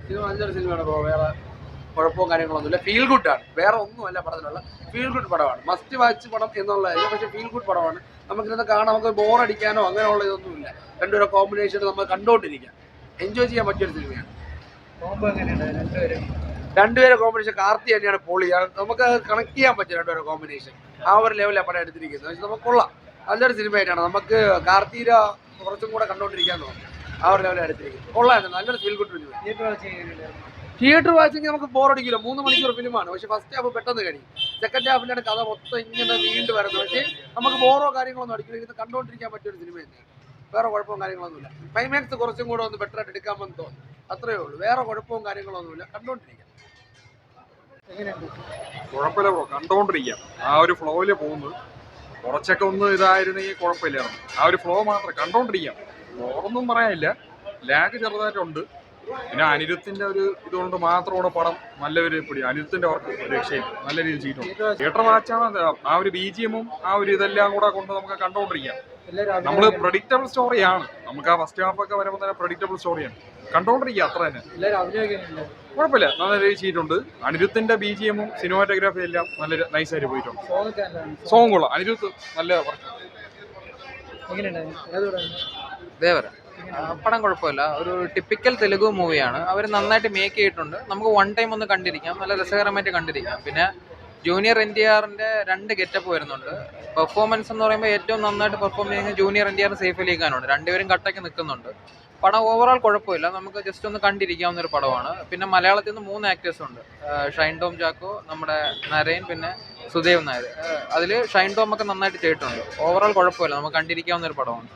Cinema നല്ലൊരു സിനിമയാണ് bro. വേറെ കുഴപ്പവും കാര്യങ്ങളൊന്നുമില്ല. ഫീൽ ഗുഡാണ്, വേറെ ഒന്നുമല്ല പടത്തിലുള്ള. ഫീൽ ഗുഡ് പടമാണ്, മസ്റ്റ് വാച്ച് പടം എന്നുള്ളതല്ല, പക്ഷേ ഫീൽ ഗുഡ് പടമാണ്. നമുക്കിരുന്ന് കാണാൻ, നമുക്ക് ബോറടിക്കാനോ അങ്ങനെയുള്ള ഇതൊന്നുമില്ല. രണ്ടുപേരെ കോമ്പിനേഷൻ നമ്മൾ കണ്ടുകൊണ്ടിരിക്കാം, എൻജോയ് ചെയ്യാൻ പറ്റിയൊരു സിനിമയാണ്. രണ്ടുപേരെ കോമ്പിനേഷൻ കാർത്തി തന്നെയാണ് പൊളി. നമുക്ക് കണക്ട് ചെയ്യാൻ പറ്റും രണ്ടുപേരെ കോമ്പിനേഷൻ. ആ ഒരു ലെവലാണ് പടം എടുത്തിരിക്കുന്നത്. പക്ഷെ നമുക്ക് കൊള്ളാം, നല്ലൊരു സിനിമയായിട്ടാണ്. നമുക്ക് കാർത്തിക കുറച്ചും കൂടെ കണ്ടുകൊണ്ടിരിക്കാൻ തോന്നും. ആ ഒരു ലെവലാണ് എടുത്തിരിക്കുന്നത്. കൊള്ളായിരുന്നു, നല്ലൊരു feel good film. Theatre watching നമുക്ക് ബോറടിക്കില്ല. 3 മണിക്കൂർ ഫിലിമാണ്. പക്ഷേ ഫസ്റ്റ് ഹാഫ് പെട്ടെന്ന് കഴിയും. സെക്കൻഡ് ഹാഫിലാണ് കഥ മൊത്തം ഇങ്ങനെ നീണ്ടു വരുന്നത്. പക്ഷേ നമുക്ക് ബോറോ കാര്യങ്ങളൊന്നും അടിക്കില്ല. ഇത് കണ്ടുകൊണ്ടിരിക്കാൻ പറ്റിയൊരു സിനിമ തന്നെയാണ്. വേറെ കുഴപ്പവും കാര്യങ്ങളൊന്നുമില്ല. ക്ലൈമാക്സ് കുറച്ചും കൂടെ ഒന്ന് ബെറ്റർ ആയിട്ട് എടുക്കാമെന്ന് തോന്നുന്നു. അത്രയേ ഉള്ളൂ, വേറെ കുഴപ്പവും കാര്യങ്ങളൊന്നുമില്ല. കണ്ടുകൊണ്ടിരിക്കാം. കുഴപ്പമില്ല ബ്രോ, കണ്ടുകൊണ്ടിരിക്കാം. ആ ഒരു ഫ്ലോയില് പോകുന്നത്. കുറച്ചൊക്കെ ഒന്ന് ഇതായിരുന്നെങ്കിൽ കുഴപ്പമില്ലായിരുന്നു. ആ ഒരു ഫ്ലോ മാത്രം കണ്ടുകൊണ്ടിരിക്കാം. ബോറൊന്നും പറയാനില്ല. ലാഗ് ചെറുതായിട്ടുണ്ട്. പിന്നെ അനിരുദ്ധത്തിന്റെ ഒരു ഇതുകൊണ്ട് മാത്രം കൂടെ പടം നല്ലൊരു പിടി. അനിരുദ്ധന്റെ വർക്ക് ഒരു രക്ഷയും നല്ല രീതിയിൽ ചെയ്തിട്ടുണ്ട്. തിയേറ്റർ വാച്ചാണ്. ആ ഒരു BGM-ഉം ആ ഒരു ഇതെല്ലാം കൂടെ കൊണ്ട് നമുക്ക് കണ്ടുകൊണ്ടിരിക്കാം. നമ്മള് പ്രഡിക്റ്റബിൾ സ്റ്റോറിയാണ്. നമുക്ക് ആ ഫസ്റ്റ് ഹാഫ് ഒക്കെ വരുമ്പോൾ തന്നെ പ്രഡിക്റ്റബിൾ സ്റ്റോറിയാണ്. കണ്ടുകൊണ്ടിരിക്കുക, അത്ര തന്നെ. കുഴപ്പമില്ല, നല്ല രീതിയിൽ ചെയ്തിട്ടുണ്ട്. അനിരുദ്ധന്റെ BGM-ഉം സിനിമാറ്റോഗ്രാഫി എല്ലാം നല്ല നൈസായിട്ട് പോയിട്ടുണ്ട്. സോങ് കൊള്ളാം. അനിരുദ്ധ് നല്ല വർക്ക്. ദേവര പടം കുഴപ്പമില്ല. ഒരു ടിപ്പിക്കൽ തെലുഗു മൂവിയാണ്. അവർ നന്നായിട്ട് മേക്ക് ചെയ്തിട്ടുണ്ട്. നമുക്ക് വൺ ടൈം ഒന്ന് കണ്ടിരിക്കാം, നല്ല രസകരമായിട്ട് കണ്ടിരിക്കാം. പിന്നെ ജൂനിയർ NTRന്റെ 2 ഗെറ്റപ്പ് വരുന്നുണ്ട്. പെർഫോമൻസ് എന്ന് പറയുമ്പോൾ ഏറ്റവും നന്നായിട്ട് പെർഫോം ചെയ്യുന്ന ജൂനിയർ NTR സൈഫ് അലി ഖാനുണ്ട്. രണ്ടുപേരും കട്ടയ്ക്ക് നിൽക്കുന്നുണ്ട്. പടം ഓവറോൾ കുഴപ്പമില്ല, നമുക്ക് ജസ്റ്റ് ഒന്ന് കണ്ടിരിക്കാവുന്ന ഒരു പടമാണ്. പിന്നെ മലയാളത്തിൽ നിന്ന് 3 ആക്ടേഴ്സ് ഉണ്ട്. ഷൈൻ ടോം ചാക്കോ, നമ്മുടെ നരയൻ, പിന്നെ സുദേവ് നായർ. അതിൽ ഷൈൻ ടോം ഒക്കെ നന്നായിട്ട് ചെയ്തിട്ടുണ്ട്. ഓവറോൾ കുഴപ്പമില്ല, നമുക്ക് കണ്ടിരിക്കാവുന്ന ഒരു പടമാണ്.